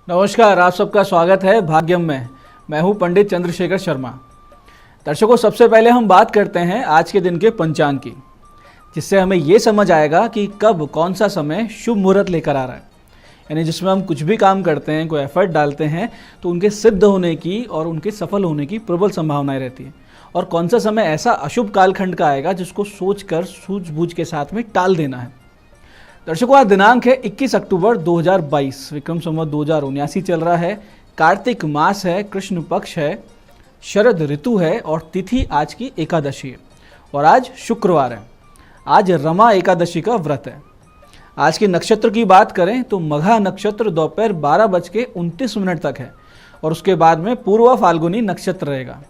नमस्कार, आप सबका स्वागत है भाग्यम में। मैं हूं पंडित चंद्रशेखर शर्मा। दर्शकों, सबसे पहले हम बात करते हैं आज के दिन के पंचांग की, जिससे हमें ये समझ आएगा कि कब कौन सा समय शुभ मुहूर्त लेकर आ रहा है। यानी जिसमें हम कुछ भी काम करते हैं, कोई एफर्ट डालते हैं, तो उनके सिद्ध होने की और उनके सफल होने की प्रबल संभावनाएं रहती है। और कौन सा समय ऐसा अशुभ कालखंड का आएगा जिसको सोचकर सूझबूझ के साथ में टाल देना है। दर्शकों, आज दिनांक है 21 अक्टूबर 2022, विक्रम संवत 2079 चल रहा है। कार्तिक मास है, कृष्ण पक्ष है, शरद ऋतु है और तिथि आज की एकादशी है और आज शुक्रवार है। आज रमा एकादशी का व्रत है। आज के नक्षत्र की बात करें तो मघा नक्षत्र दोपहर 12:29 तक है और उसके बाद में पूर्वा फाल्गुनी नक्षत्र रहेगा।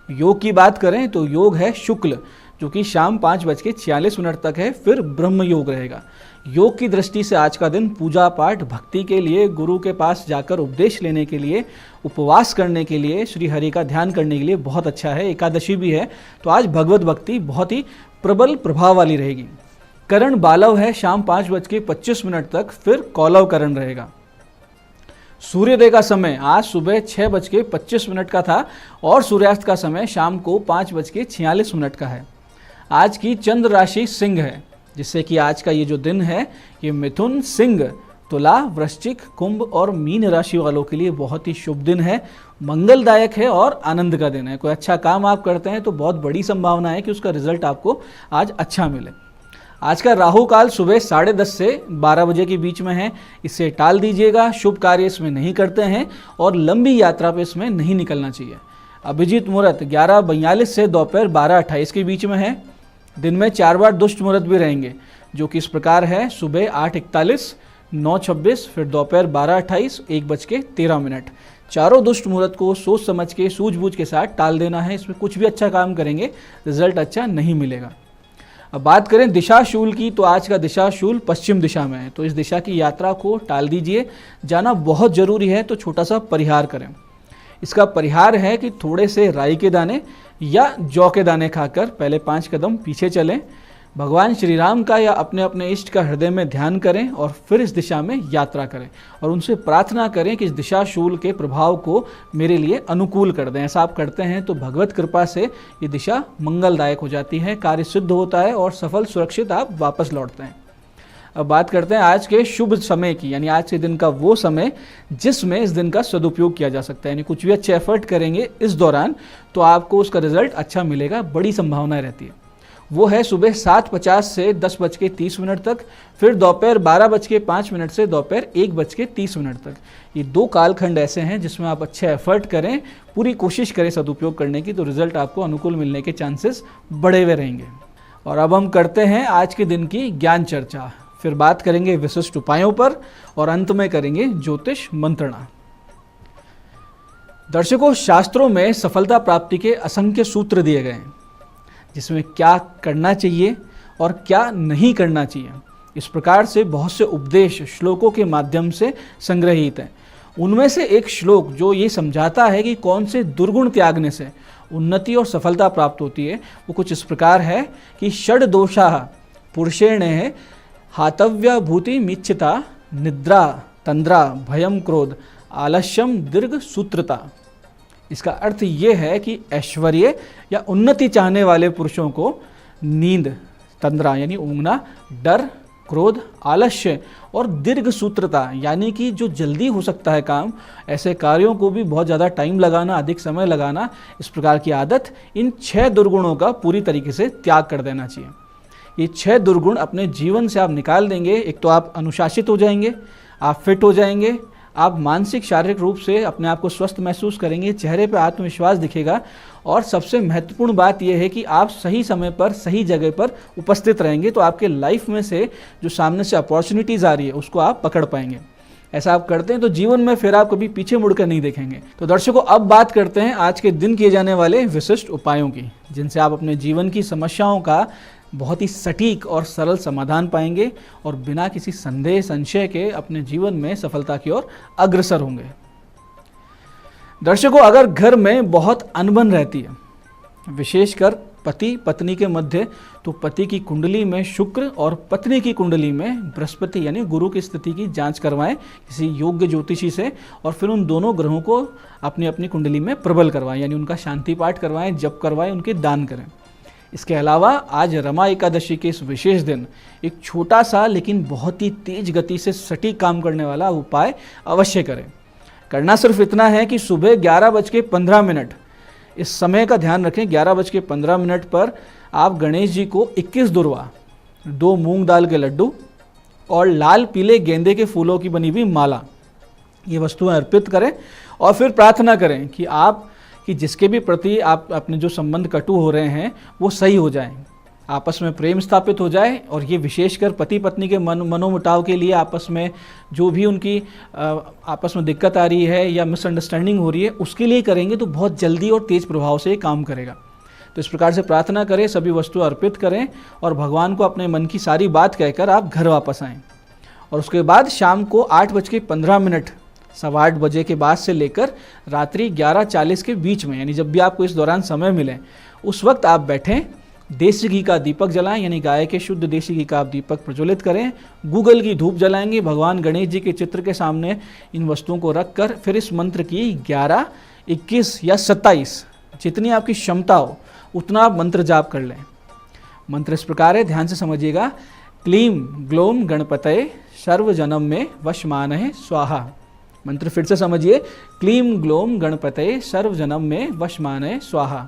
योग की बात करें तो योग है शुक्ल, जो कि शाम 5:46 तक है, फिर ब्रह्म योग रहेगा। योग की दृष्टि से आज का दिन पूजा पाठ, भक्ति के लिए, गुरु के पास जाकर उपदेश लेने के लिए, उपवास करने के लिए, श्री हरि का ध्यान करने के लिए बहुत अच्छा है। एकादशी भी है तो आज भगवत भक्ति बहुत ही प्रबल प्रभाव वाली रहेगी। करण बालव है शाम 5:25 तक, फिर कौलव करण रहेगा। सूर्योदय का समय आज सुबह 6:25 का था और सूर्यास्त का समय शाम को 5:46 का है। आज की चंद्र राशि सिंह है, जिससे कि आज का ये जो दिन है ये मिथुन, सिंह, तुला, वृश्चिक, कुंभ और मीन राशि वालों के लिए बहुत ही शुभ दिन है, मंगलदायक है और आनंद का दिन है। कोई अच्छा काम आप करते हैं तो बहुत बड़ी संभावना है कि उसका रिजल्ट आपको आज अच्छा मिले। आज का राहु काल सुबह 10:30 से 12 बजे के बीच में है, इसे टाल दीजिएगा। शुभ कार्य इसमें नहीं करते हैं और लंबी यात्रा पे इसमें नहीं निकलना चाहिए। अभिजीत मुहूर्त 11:42 से दोपहर 12:28 के बीच में है। दिन में 4 बार दुष्ट मुहूर्त भी रहेंगे, जो कि इस प्रकार है: सुबह 8:41, 9:26, फिर दोपहर 12:28, 1:13। चारों दुष्ट मुहूर्त को सोच समझ के, सूझबूझ के साथ टाल देना है। इसमें कुछ भी अच्छा काम करेंगे रिजल्ट अच्छा नहीं मिलेगा। अब बात करें दिशाशूल की, तो आज का दिशाशूल पश्चिम दिशा में है, तो इस दिशा की यात्रा को टाल दीजिए। जाना बहुत जरूरी है तो छोटा सा परिहार करें। इसका परिहार है कि थोड़े से राई के दाने या जौ के दाने खाकर पहले 5 कदम पीछे चलें, भगवान श्री राम का या अपने अपने इष्ट का हृदय में ध्यान करें और फिर इस दिशा में यात्रा करें और उनसे प्रार्थना करें कि इस दिशाशूल के प्रभाव को मेरे लिए अनुकूल कर दें। ऐसा आप करते हैं तो भगवत कृपा से ये दिशा मंगलदायक हो जाती है, कार्य सिद्ध होता है और सफल सुरक्षित आप वापस लौटते हैं। अब बात करते हैं आज के शुभ समय की, यानी आज के दिन का वो समय जिसमें इस दिन का सदुपयोग किया जा सकता है। यानी कुछ भी अच्छे एफर्ट करेंगे इस दौरान तो आपको उसका रिजल्ट अच्छा मिलेगा, बड़ी संभावनाएं रहती है। वो है सुबह 7:50 से 10:30 तक, फिर दोपहर 12:05 से दोपहर 1:30 तक। ये 2 कालखंड ऐसे हैं जिसमें आप अच्छे एफर्ट करें, पूरी कोशिश करें सदुपयोग करने की, तो रिजल्ट आपको अनुकूल मिलने के चांसेस बढ़े हुए रहेंगे। और अब हम करते हैं आज के दिन की ज्ञान चर्चा। फिर बात करेंगे विशिष्ट उपायों पर और अंत में करेंगे ज्योतिष मंत्रणा। दर्शकों, शास्त्रों में सफलता प्राप्ति के असंख्य सूत्र दिए गए हैं, जिसमें क्या करना चाहिए और क्या नहीं करना चाहिए। इस प्रकार से बहुत से उपदेश श्लोकों के माध्यम से संग्रहित हैं। उनमें से एक श्लोक जो ये समझाता है कि कौन से दुर्गुण त्यागने से उन्नति और सफलता प्राप्त होती है, वो कुछ इस प्रकार है कि षड दोषा पुरुषेण हातव्या भूति मिच्छिता, निद्रा, तंद्रा, भयम, क्रोध, आलस्यम, दीर्घ सूत्रता। इसका अर्थ ये है कि ऐश्वर्य या उन्नति चाहने वाले पुरुषों को नींद, तंद्रा यानी ऊँघना, डर, क्रोध, आलस्य और दीर्घ सूत्रता यानी कि जो जल्दी हो सकता है काम, ऐसे कार्यों को भी बहुत ज़्यादा टाइम लगाना, अधिक समय लगाना, इस प्रकार की आदत, इन 6 दुर्गुणों का पूरी तरीके से त्याग कर देना चाहिए। ये 6 दुर्गुण अपने जीवन से आप निकाल देंगे, एक तो आप अनुशासित हो जाएंगे, आप फिट हो जाएंगे, आप मानसिक शारीरिक रूप से अपने आप को स्वस्थ महसूस करेंगे, चेहरे पर आत्मविश्वास दिखेगा और सबसे महत्वपूर्ण बात यह है कि आप सही समय पर, सही जगह पर उपस्थित रहेंगे, तो आपके लाइफ में से जो सामने से अपॉर्चुनिटीज़ आ रही है उसको आप पकड़ पाएंगे। ऐसा आप करते हैं तो जीवन में फिर आप कभी पीछे मुड़कर नहीं देखेंगे। तो दर्शकों, अब बात करते हैं आज के दिन किए जाने वाले विशिष्ट उपायों की, जिनसे आप अपने जीवन की समस्याओं का बहुत ही सटीक और सरल समाधान पाएंगे और बिना किसी संदेह संशय के अपने जीवन में सफलता की ओर अग्रसर होंगे। दर्शकों, अगर घर में बहुत अनबन रहती है, विशेषकर पति पत्नी के मध्य, तो पति की कुंडली में शुक्र और पत्नी की कुंडली में बृहस्पति यानी गुरु की स्थिति की जांच करवाएं किसी योग्य ज्योतिषी से, और फिर उन दोनों ग्रहों को अपनी अपनी कुंडली में प्रबल करवाएं, यानी उनका शांति पाठ करवाएं, जप करवाएं, उनके दान करें। इसके अलावा आज रमा एकादशी के इस विशेष दिन एक छोटा सा लेकिन बहुत ही तेज गति से सटीक काम करने वाला उपाय अवश्य करें। करना सिर्फ इतना है कि सुबह 11:15 इस समय का ध्यान रखें, 11:15 पर आप गणेश जी को 21 दुर्वा, 2 मूंग दाल के लड्डू और लाल पीले गेंदे के फूलों की बनी हुई माला, ये वस्तुएं अर्पित करें और फिर प्रार्थना करें कि जिसके भी प्रति आप अपने जो संबंध कटु हो रहे हैं वो सही हो जाएं, आपस में प्रेम स्थापित हो जाए। और ये विशेषकर पति पत्नी के मनोमुटाव के लिए आपस में जो भी उनकी आपस में दिक्कत आ रही है या मिसअंडरस्टैंडिंग हो रही है उसके लिए करेंगे तो बहुत जल्दी और तेज़ प्रभाव से ये काम करेगा। तो इस प्रकार से प्रार्थना करें, सभी वस्तु अर्पित करें और भगवान को अपने मन की सारी बात कहकर आप घर वापस आएँ। और उसके बाद शाम को 8:15 8:15 बजे के बाद से लेकर रात्रि 11:40 के बीच में, यानी जब भी आपको इस दौरान समय मिले उस वक्त आप बैठें, देसी घी का दीपक जलाएं, यानी गाय के शुद्ध देसी घी का आप दीपक प्रज्वलित करें, गूगल की धूप जलाएंगे, भगवान गणेश जी के चित्र के सामने इन वस्तुओं को रखकर फिर इस मंत्र की 11, 21 या 27 जितनी आपकी क्षमता हो उतना आप मंत्र जाप कर लें। मंत्र इस प्रकार है, ध्यान से समझिएगा। क्लीम ग्लोम गणपतये सर्वजनम में वशमानः स्वाहा। मंत्र फिर से समझिए, क्लीम ग्लोम गणपतये सर्वजनम में वशमानः स्वाहा।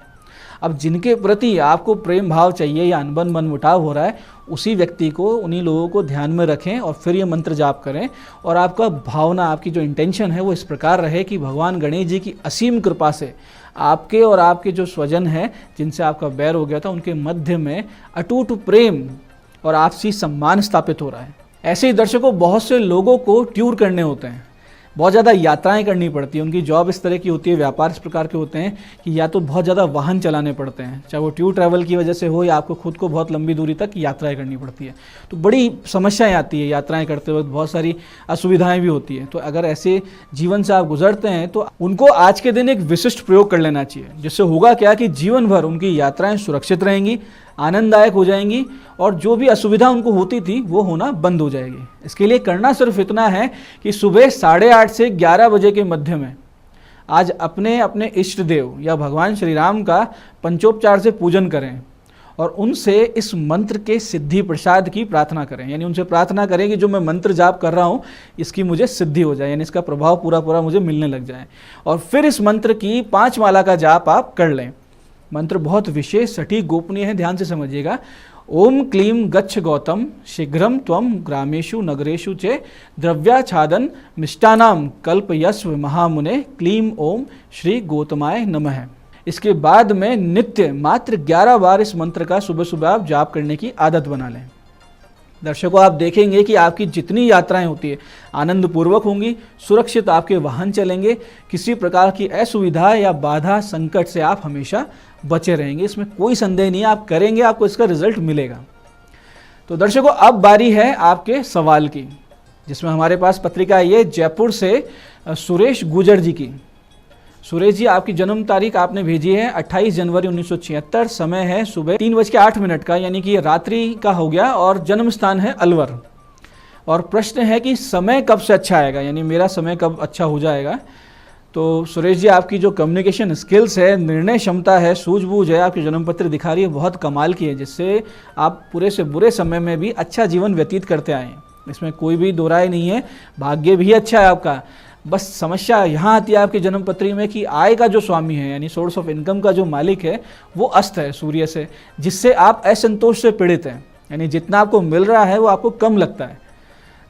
अब जिनके प्रति आपको प्रेम भाव चाहिए या अनबन मनमुटाव हो रहा है उसी व्यक्ति को, उन्हीं लोगों को ध्यान में रखें और फिर ये मंत्र जाप करें। और आपका भावना, आपकी जो इंटेंशन है वो इस प्रकार रहे कि भगवान गणेश जी की असीम कृपा से आपके और आपके जो स्वजन हैं जिनसे आपका बैर हो गया था उनके मध्य में अटूट प्रेम और आपसी सम्मान स्थापित हो रहा है। ऐसे ही दर्शकों बहुत से लोगों को टूर करने होते हैं, बहुत ज़्यादा यात्राएं करनी पड़ती है, उनकी जॉब इस तरह की होती है, व्यापार इस प्रकार के होते हैं कि या तो बहुत ज़्यादा वाहन चलाने पड़ते हैं, चाहे वो टूर ट्रैवल की वजह से हो या आपको खुद को बहुत लंबी दूरी तक यात्राएं करनी पड़ती है। तो बड़ी समस्याएं आती है यात्राएं करते वक्त, बहुत सारी असुविधाएं भी होती हैं। तो अगर ऐसे जीवन से आप गुजरते हैं तो उनको आज के दिन एक विशिष्ट प्रयोग कर लेना चाहिए, जिससे होगा क्या कि जीवन भर उनकी यात्राएं सुरक्षित रहेंगी, आनंददायक हो जाएंगी और जो भी असुविधा उनको होती थी वो होना बंद हो जाएगी। इसके लिए करना सिर्फ इतना है कि सुबह 8:30 से 11 बजे के मध्य में आज अपने अपने इष्ट देव या भगवान श्री राम का पंचोपचार से पूजन करें और उनसे इस मंत्र के सिद्धि प्रसाद की प्रार्थना करें। यानी उनसे प्रार्थना करें कि जो मैं मंत्र जाप कर रहा हूँ इसकी मुझे सिद्धि हो जाए, यानी इसका प्रभाव पूरा पूरा मुझे मिलने लग जाए। और फिर इस मंत्र की 5 माला का जाप आप कर लें। मंत्र बहुत विशेष, सटीक, गोपनीय है, ध्यान से समझिएगा। ओम क्लीम गच्छ गौतम शीघ्रम त्वम ग्रामेषु नगरेषु चे द्रव्याच्छादन मिष्टानाम कल्पयस्व महामुने क्लीम ओम श्री गौतमाय नमः। इसके बाद में नित्य मात्र 11 बार इस मंत्र का सुबह सुबह आप जाप करने की आदत बना लें। दर्शकों आप देखेंगे कि आपकी जितनी यात्राएं होती है आनंद पूर्वक होंगी, सुरक्षित आपके वाहन चलेंगे, किसी प्रकार की असुविधा या बाधा संकट से आप हमेशा बचे रहेंगे, इसमें कोई संदेह नहीं है। आप करेंगे, आपको इसका रिजल्ट मिलेगा। तो दर्शकों अब बारी है आपके सवाल की, जिसमें हमारे पास पत्रिका आई है जयपुर से सुरेश गुजर जी की। सुरेश जी, आपकी जन्म तारीख आपने भेजी है 28 जनवरी 1976, समय है सुबह 3:08 का, यानी कि रात्रि का हो गया, और जन्म स्थान है अलवर। और प्रश्न है कि समय कब से अच्छा आएगा, यानी मेरा समय कब अच्छा हो जाएगा। तो सुरेश जी, आपकी जो कम्युनिकेशन स्किल्स है, निर्णय क्षमता है, सूझबूझ है, आपकी जन्म पत्र दिखा रही है बहुत कमाल की है, जिससे आप पूरे से बुरे समय में भी अच्छा जीवन व्यतीत करते आए हैं, इसमें कोई भी दो राय नहीं है। भाग्य भी अच्छा है आपका, बस समस्या यहाँ आती है आपकी जन्म पत्री में कि आय का जो स्वामी है, यानी सोर्स ऑफ इनकम का जो मालिक है, वो अस्त है सूर्य से, जिससे आप असंतोष से पीड़ित हैं, यानी जितना आपको मिल रहा है वो आपको कम लगता है।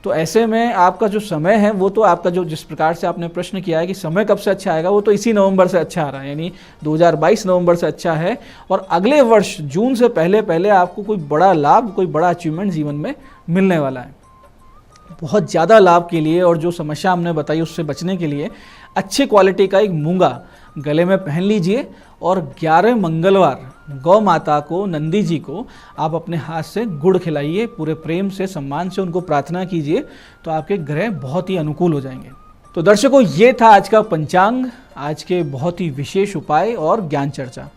तो ऐसे में आपका जो समय है वो तो आपका जो जिस प्रकार से आपने प्रश्न किया है कि समय कब से अच्छा आएगा, वो तो इसी नवंबर से अच्छा आ रहा है, यानी 2022 नवंबर से अच्छा है। और अगले वर्ष जून से पहले पहले आपको कोई बड़ा लाभ, कोई बड़ा अचीवमेंट जीवन में मिलने वाला है। बहुत ज़्यादा लाभ के लिए और जो समस्या हमने बताई उससे बचने के लिए अच्छी क्वालिटी का एक मूंगा गले में पहन लीजिए और 11 मंगलवार गौ माता को, नंदी जी को आप अपने हाथ से गुड़ खिलाइए, पूरे प्रेम से, सम्मान से उनको प्रार्थना कीजिए, तो आपके ग्रह बहुत ही अनुकूल हो जाएंगे। तो दर्शकों, ये था आज का पंचांग, आज के बहुत ही विशेष उपाय और ज्ञान चर्चा।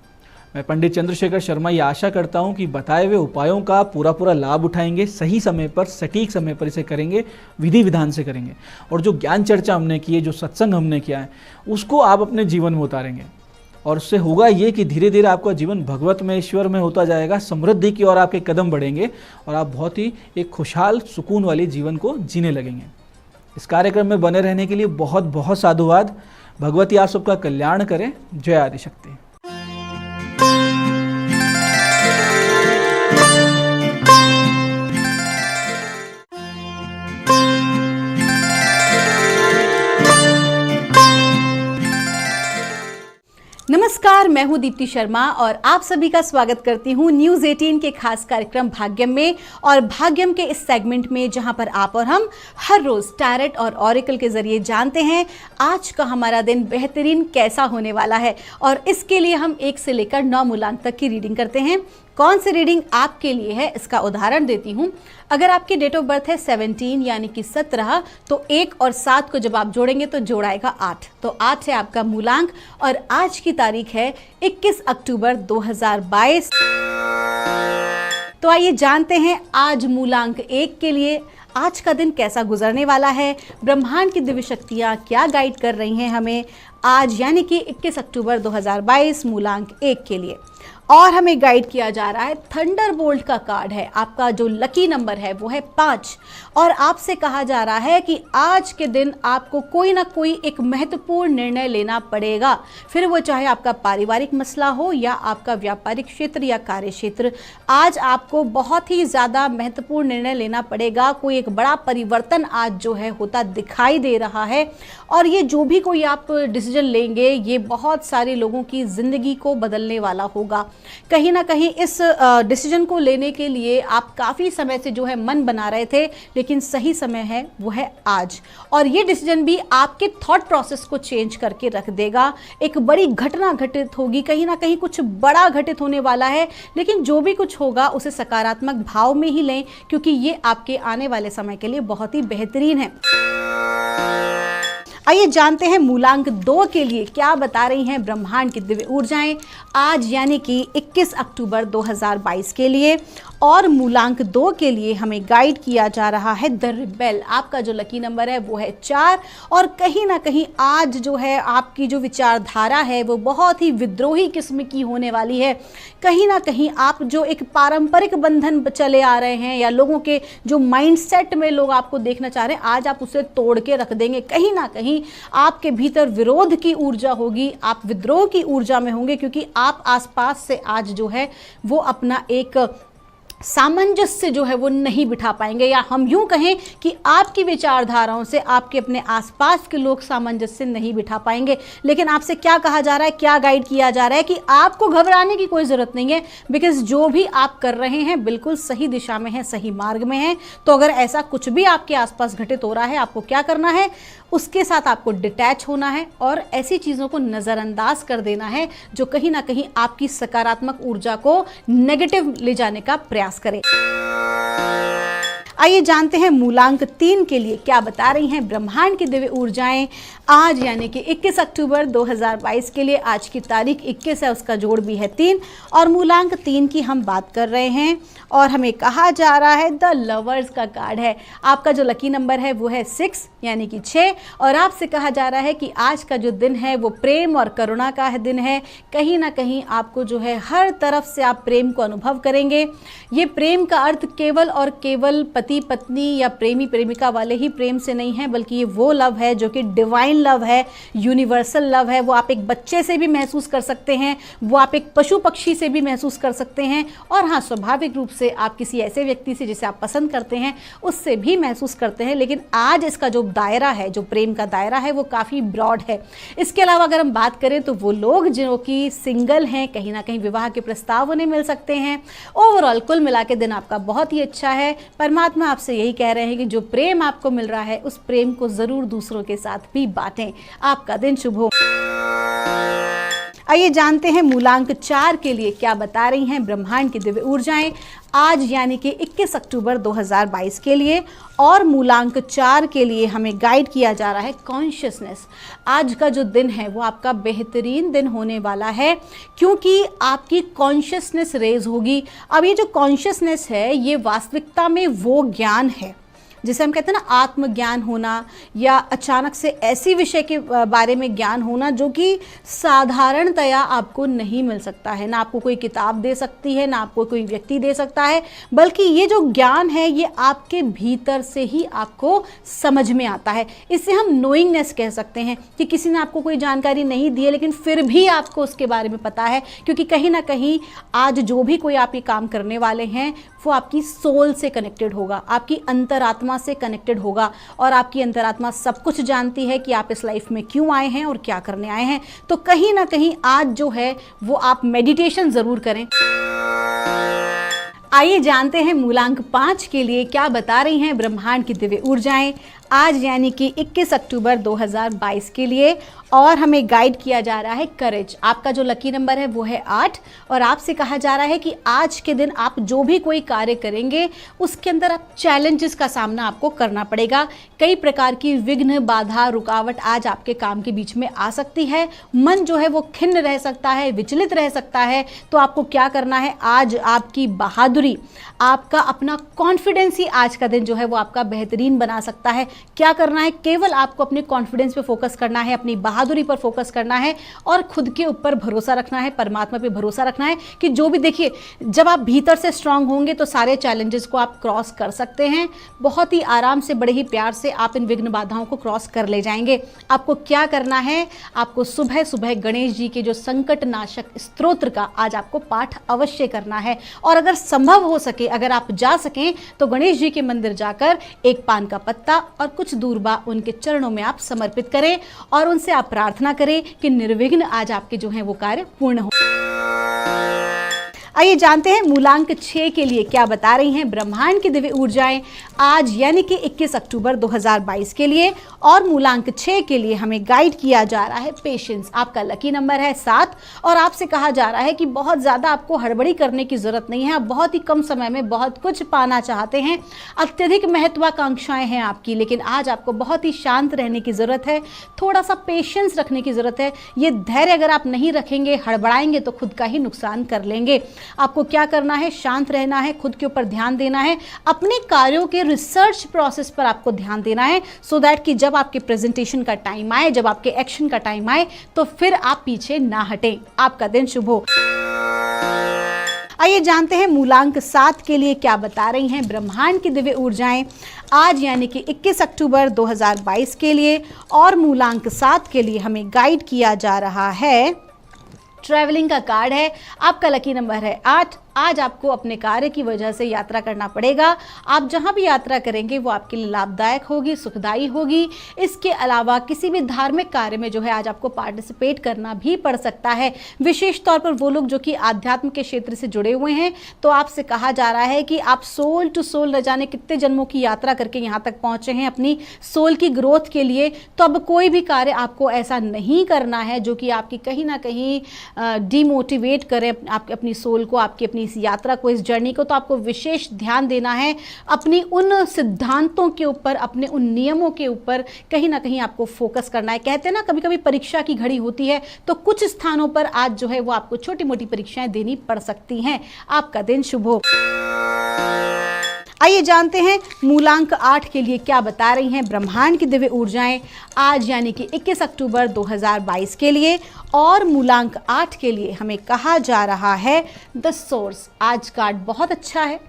मैं पंडित चंद्रशेखर शर्मा ये आशा करता हूँ कि बताए हुए उपायों का पूरा लाभ उठाएंगे, सही समय पर, सटीक समय पर इसे करेंगे, विधि विधान से करेंगे, और जो ज्ञान चर्चा हमने की है, जो सत्संग हमने किया है, उसको आप अपने जीवन में उतारेंगे। और उससे होगा ये कि धीरे धीरे आपका जीवन भगवत में, ईश्वर में होता जाएगा, समृद्धि की ओर आपके कदम बढ़ेंगे और आप बहुत ही एक खुशहाल, सुकून वाले जीवन को जीने लगेंगे। इस कार्यक्रम में बने रहने के लिए बहुत बहुत साधुवाद। भगवती आप सबका कल्याण करें। जय आदिशक्ति। नमस्कार, मैं हूं दीप्ति शर्मा और आप सभी का स्वागत करती हूं न्यूज़ 18 के खास कार्यक्रम भाग्यम में। और भाग्यम के इस सेगमेंट में जहां पर आप और हम हर रोज टैरेट और ऑरिकल के जरिए जानते हैं आज का हमारा दिन बेहतरीन कैसा होने वाला है। और इसके लिए हम 1 से लेकर 9 मूलांक तक की रीडिंग करते हैं। कौन सी रीडिंग आपके लिए है इसका उदाहरण देती हूँ। अगर आपकी डेट ऑफ बर्थ है 17 यानी कि 17, तो 1 और 7 को जब आप जोड़ेंगे तो जोड़ाएगा 8, तो 8 है आपका मूलांक। और आज की तारीख है 21 अक्टूबर 2022। तो आइए जानते हैं आज मूलांक 1 के लिए आज का दिन कैसा गुजरने वाला है। ब्रह्मांड की दिव्य शक्तियाँ क्या गाइड कर रही हैं हमें आज यानी कि 21 अक्टूबर 2022 मूलांक 1 के लिए। और हमें गाइड किया जा रहा है थंडरबोल्ट का कार्ड है। आपका जो लकी नंबर है वो है 5 और आपसे कहा जा रहा है कि आज के दिन आपको कोई ना कोई एक महत्वपूर्ण निर्णय लेना पड़ेगा, फिर वो चाहे आपका पारिवारिक मसला हो या आपका व्यापारिक क्षेत्र या कार्य क्षेत्र। आज आपको बहुत ही ज़्यादा महत्वपूर्ण निर्णय लेना पड़ेगा। कोई एक बड़ा परिवर्तन आज जो है होता दिखाई दे रहा है और ये जो भी कोई आप डिसीजन लेंगे ये बहुत सारे लोगों की ज़िंदगी को बदलने वाला होगा। कहीं ना कहीं इस डिसीजन को लेने के लिए आप काफ़ी समय से जो है मन बना रहे थे, लेकिन सही समय है वो है आज। और ये डिसीजन भी आपके थॉट प्रोसेस को चेंज करके रख देगा। एक बड़ी घटना घटित होगी, कहीं ना कहीं कुछ बड़ा घटित होने वाला है, लेकिन जो भी कुछ होगा उसे सकारात्मक भाव में ही लें क्योंकि ये आपके आने वाले समय के लिए बहुत ही बेहतरीन है। आइए जानते हैं मूलांक 2 के लिए क्या बता रही हैं ब्रह्मांड की दिव्य ऊर्जाएं आज यानी कि 21 अक्टूबर 2022 के लिए। और मूलांक 2 के लिए हमें गाइड किया जा रहा है द रिबेल। आपका जो लकी नंबर है वो है 4 और कहीं ना कहीं आज जो है आपकी जो विचारधारा है वो बहुत ही विद्रोही किस्म की होने वाली है। कहीं ना कहीं आप जो एक पारंपरिक बंधन चले आ रहे हैं या लोगों के जो माइंडसेट में लोग आपको देखना चाह रहे हैं, आज आप उसे तोड़ के रख देंगे। कहीं ना कहीं आपके भीतर विरोध की ऊर्जा होगी, आप विद्रोह की ऊर्जा में होंगे क्योंकि आप आसपास से आज जो है वो अपना एक सामंजस्य जो है वो नहीं बिठा पाएंगे, या हम यूं कहें कि आपकी विचारधाराओं से आपके अपने आसपास के लोग सामंजस्य नहीं बिठा पाएंगे। लेकिन आपसे क्या कहा जा रहा है, क्या गाइड किया जा रहा है कि आपको घबराने की कोई ज़रूरत नहीं है, बिकॉज जो भी आप कर रहे हैं बिल्कुल सही दिशा में है, सही मार्ग में है। तो अगर ऐसा कुछ भी आपके आसपास घटित हो रहा है, आपको क्या करना है, उसके साथ आपको डिटैच होना है और ऐसी चीज़ों को नज़रअंदाज कर देना है जो कहीं ना कहीं आपकी सकारात्मक ऊर्जा को नेगेटिव ले जाने का प्रयास करें। आइए जानते हैं मूलांक 3 के लिए क्या बता रही हैं ब्रह्मांड की दिव्य ऊर्जाएं आज यानी कि 21 अक्टूबर 2022 के लिए। आज की तारीख 21 है, उसका जोड़ भी है 3 और मूलांक 3 की हम बात कर रहे हैं। और हमें कहा जा रहा है द लवर्स का कार्ड है। आपका जो लकी नंबर है वो है 6 यानी कि 6 और आपसे कहा जा रहा है कि आज का जो दिन है वो प्रेम और करुणा का दिन है। कहीं ना कहीं आपको जो है हर तरफ से आप प्रेम को अनुभव करेंगे। ये प्रेम का अर्थ केवल और केवल पति पत्नी या प्रेमी प्रेमिका वाले ही प्रेम से नहीं है, बल्कि ये वो लव है जो कि डिवाइन लव है, यूनिवर्सल लव है। वो आप एक बच्चे से भी महसूस कर सकते हैं, वो आप एक पशु पक्षी से भी महसूस कर सकते हैं और हाँ, स्वाभाविक रूप से आप किसी ऐसे व्यक्ति से जिसे आप पसंद करते हैं उससे भी महसूस करते हैं। लेकिन आज इसका जो दायरा है, जो प्रेम का दायरा है, वो काफ़ी ब्रॉड है। इसके अलावा अगर हम बात करें तो वो लोग जो कि सिंगल हैं, कहीं ना कहीं विवाह के प्रस्ताव उन्हें मिल सकते हैं। ओवरऑल कुल मिला के दिन आपका बहुत ही अच्छा है। परमात्मा आपसे यही कह रहे हैं कि जो प्रेम आपको मिल रहा है उस प्रेम को ज़रूर दूसरों के साथ भी बांटें। आपका दिन शुभ हो। आइए जानते हैं मूलांक 4 के लिए क्या बता रही हैं ब्रह्मांड की दिव्य ऊर्जाएं आज यानी कि 21 अक्टूबर 2022 के लिए। और मूलांक 4 के लिए हमें गाइड किया जा रहा है कॉन्शियसनेस। आज का जो दिन है वो आपका बेहतरीन दिन होने वाला है, क्योंकि आपकी कॉन्शियसनेस रेज होगी। अब ये जो कॉन्शियसनेस है ये वास्तविकता में वो ज्ञान है जिसे हम कहते हैं ना आत्मज्ञान होना, या अचानक से ऐसी विषय के बारे में ज्ञान होना जो कि साधारणतया आपको नहीं मिल सकता है। ना आपको कोई किताब दे सकती है, ना आपको कोई व्यक्ति दे सकता है, बल्कि ये जो ज्ञान है ये आपके भीतर से ही आपको समझ में आता है। इसे हम नोइंगनेस कह सकते हैं कि किसी ने आपको कोई जानकारी नहीं दी है लेकिन फिर भी आपको उसके बारे में पता है, क्योंकि कहीं ना कहीं आज जो भी कोई आप ये काम करने वाले हैं वो आपकी सोल से कनेक्टेड होगा, आपकी अंतरात्मा से कनेक्टेड होगा। और आपकी अंतरात्मा सब कुछ जानती है कि आप इस लाइफ में क्यों आए हैं और क्या करने आए हैं। तो कहीं ना कहीं आज जो है वो आप मेडिटेशन ज़रूर करें। आइए जानते हैं मूलांक 5 के लिए क्या बता रही हैं ब्रह्मांड की दिव्य ऊर्जाएं आज यानी कि 21 अक्टूबर 2022 के लिए। और हमें गाइड किया जा रहा है करेज। आपका जो लकी नंबर है वो है 8 और आपसे कहा जा रहा है कि आज के दिन आप जो भी कोई कार्य करेंगे उसके अंदर आप चैलेंजेस का सामना आपको करना पड़ेगा। कई प्रकार की विघ्न, बाधा, रुकावट आज आपके काम के बीच में आ सकती है। मन जो है वो खिन्न रह सकता है, विचलित रह सकता है। तो आपको क्या करना है, आज आपकी बहादुरी, आपका अपना कॉन्फिडेंस ही आज का दिन जो है वो आपका बेहतरीन बना सकता है। क्या करना है, केवल आपको अपने कॉन्फिडेंस पे फोकस करना है, अपनी बहादुरी पर फोकस करना है और खुद के ऊपर भरोसा रखना है, परमात्मा पे भरोसा रखना है कि जो भी, देखिए जब आप भीतर से स्ट्रांग होंगे तो सारे चैलेंजेस को आप क्रॉस कर सकते हैं। बहुत ही आराम से, बड़े ही प्यार से आप इन विघ्न बाधाओं को क्रॉस कर ले जाएंगे। आपको क्या करना है, आपको सुबह सुबह गणेश जी के जो संकट नाशक स्तोत्र का आज आपको पाठ अवश्य करना है। और अगर संभव हो सके, अगर आप जा सकें तो गणेश जी के मंदिर जाकर एक पान का पत्ता और कुछ दूर्बा उनके चरणों में आप समर्पित करें और उनसे आप प्रार्थना करें कि निर्विघ्न आज आपके जो है वो कार्य पूर्ण हो। आइए जानते हैं मूलांक 6 के लिए क्या बता रही हैं ब्रह्मांड की दिव्य ऊर्जाएं आज यानी कि 21 अक्टूबर 2022 के लिए। और मूलांक 6 के लिए हमें गाइड किया जा रहा है पेशेंस। आपका लकी नंबर है 7 और आपसे कहा जा रहा है कि बहुत ज़्यादा आपको हड़बड़ी करने की ज़रूरत नहीं है। आप बहुत ही कम समय में बहुत कुछ पाना चाहते हैं, अत्यधिक महत्वाकांक्षाएं हैं आपकी, लेकिन आज आपको बहुत ही शांत रहने की ज़रूरत है, थोड़ा सा पेशेंस रखने की ज़रूरत है। ये धैर्य अगर आप नहीं रखेंगे, हड़बड़ाएंगे तो खुद का ही नुकसान कर लेंगे। आपको क्या करना है, शांत रहना है, खुद के ऊपर ध्यान देना है, अपने कार्यों के रिसर्च प्रोसेस पर आपको ध्यान देना है, सो दैट कि जब आपके प्रेजेंटेशन का टाइम आए, जब आपके एक्शन का टाइम आए तो फिर आप पीछे ना हटें। आपका दिन शुभ हो। आइए जानते हैं मूलांक 7 के लिए क्या बता रही हैं ब्रह्मांड की दिव्य ऊर्जाएं आज यानी कि 21 अक्टूबर 2022 के लिए। और मूलांक 7 के लिए हमें गाइड किया जा रहा है ट्रैवलिंग का कार्ड है। आपका लकी नंबर है 8। आज आपको अपने कार्य की वजह से यात्रा करना पड़ेगा। आप जहां भी यात्रा करेंगे वो आपके लिए लाभदायक होगी, सुखदायी होगी। इसके अलावा किसी भी धार्मिक कार्य में जो है आज आपको पार्टिसिपेट करना भी पड़ सकता है, विशेष तौर पर वो लोग जो कि आध्यात्म के क्षेत्र से जुड़े हुए हैं। तो आपसे कहा जा रहा है कि आप सोल टू सोल न जाने कितने जन्मों की यात्रा करके यहाँ तक पहुँचे हैं अपनी सोल की ग्रोथ के लिए। तो अब कोई भी कार्य आपको ऐसा नहीं करना है जो कि आपकी कहीं ना कहीं डिमोटिवेट करें आपकी अपनी सोल को, आपकी अपनी इस यात्रा को, इस जर्नी को। तो आपको विशेष ध्यान देना है अपनी उन सिद्धांतों के ऊपर, अपने उन नियमों के ऊपर कहीं ना कहीं आपको फोकस करना है। कहते हैं ना कभी कभी परीक्षा की घड़ी होती है, तो कुछ स्थानों पर आज जो है वो आपको छोटी मोटी परीक्षाएं देनी पड़ सकती हैं। आपका दिन शुभ हो। आइए जानते हैं मूलांक 8 के लिए क्या बता रही हैं ब्रह्मांड की दिव्य ऊर्जाएं आज यानी कि 21 अक्टूबर 2022 के लिए। और मूलांक 8 के लिए हमें कहा जा रहा है द सोर्स। आज कार्ड बहुत अच्छा है।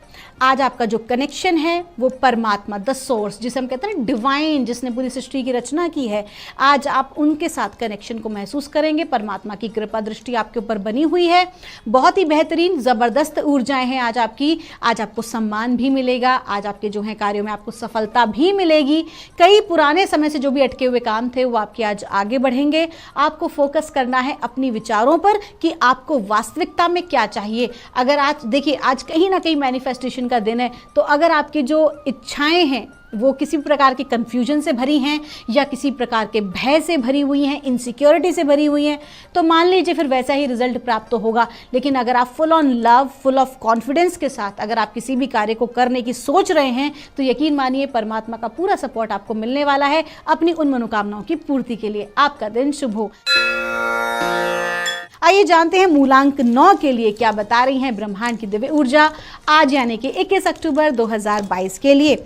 आज आपका जो कनेक्शन है वो परमात्मा, द सोर्स, जिसे हम कहते हैं डिवाइन, जिसने पूरी सृष्टि की रचना की है, आज आप उनके साथ कनेक्शन को महसूस करेंगे। परमात्मा की कृपा दृष्टि आपके ऊपर बनी हुई है। बहुत ही बेहतरीन ज़बरदस्त ऊर्जाएं हैं आज आपकी। आज आपको सम्मान भी मिलेगा, आज आपके जो है कार्यों में आपको सफलता भी मिलेगी। कई पुराने समय से जो भी अटके हुए काम थे वो आपके आज आगे बढ़ेंगे। आपको फोकस करना है अपनी विचारों पर कि आपको वास्तविकता में क्या चाहिए। अगर आज देखिए, आज कहीं ना कहीं मैनिफेस्टेशन का दिन है, तो अगर आपकी जो इच्छाएं हैं वो किसी प्रकार के कन्फ्यूजन से भरी हैं या किसी प्रकार के भय से भरी हुई हैं, इनसिक्योरिटी से भरी हुई हैं, तो मान लीजिए फिर वैसा ही रिजल्ट प्राप्त होगा। लेकिन अगर आप full on love, full of confidence के साथ अगर आप किसी भी कार्य को करने की सोच रहे हैं तो यकीन मानिए परमात्मा का पूरा सपोर्ट आपको मिलने वाला है अपनी उन मनोकामनाओं की पूर्ति के लिए। आपका दिन शुभ हो। आइए जानते हैं मूलांक 9 के लिए क्या बता रही हैं ब्रह्मांड की दिव्य ऊर्जा आज यानी कि 21 अक्टूबर 2022 के लिए।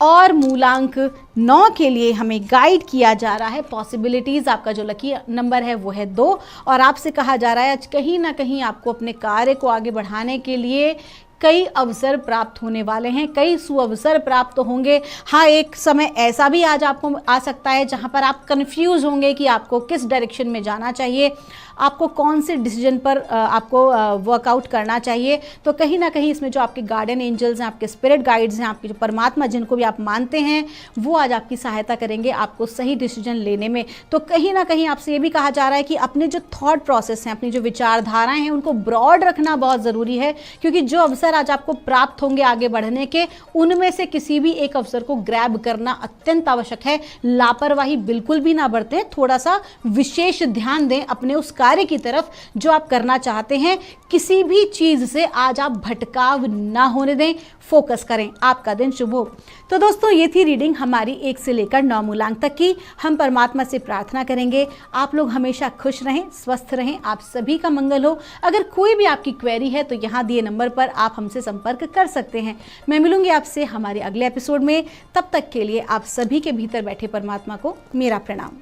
और मूलांक 9 के लिए हमें गाइड किया जा रहा है पॉसिबिलिटीज़। आपका जो लकी नंबर है वो है 2 और आपसे कहा जा रहा है आज कहीं ना कहीं आपको अपने कार्य को आगे बढ़ाने के लिए कई अवसर प्राप्त होने वाले हैं, कई सुअवसर प्राप्त होंगे। हाँ, एक समय ऐसा भी आज आपको आ सकता है जहाँ पर आप कंफ्यूज होंगे कि आपको किस डायरेक्शन में जाना चाहिए, आपको कौन से डिसीजन पर आपको वर्कआउट करना चाहिए। तो कहीं ना कहीं इसमें जो आपके गार्डियन एंजल्स हैं, आपके स्पिरिट गाइड्स हैं, आपके जो परमात्मा जिनको भी आप मानते हैं, वो आज आपकी सहायता करेंगे आपको सही डिसीजन लेने में। तो कहीं ना कहीं आपसे ये भी कहा जा रहा है कि अपने जो थॉट प्रोसेस हैं, अपनी जो विचारधाराएं हैं, उनको ब्रॉड रखना बहुत ज़रूरी है, क्योंकि जो अवसर आज आपको प्राप्त होंगे आगे बढ़ने के, उनमें से किसी भी एक अवसर को ग्रैब करना अत्यंत आवश्यक है। लापरवाही बिल्कुल भी ना बरतें, थोड़ा सा विशेष ध्यान दें अपने उस कार्य की तरफ जो आप करना चाहते हैं। किसी भी चीज से आज आप भटकाव ना होने दें, फोकस करें। आपका दिन शुभ हो। तो दोस्तों, ये थी रीडिंग हमारी 1 से लेकर 9 मूलांक तक की। हम परमात्मा से प्रार्थना करेंगे आप लोग हमेशा खुश रहें, स्वस्थ रहें, आप सभी का मंगल हो। अगर कोई भी आपकी क्वेरी है तो यहाँ दिए नंबर पर आप हमसे संपर्क कर सकते हैं। मैं मिलूंगी आपसे हमारे अगले एपिसोड में। तब तक के लिए आप सभी के भीतर बैठे परमात्मा को मेरा प्रणाम।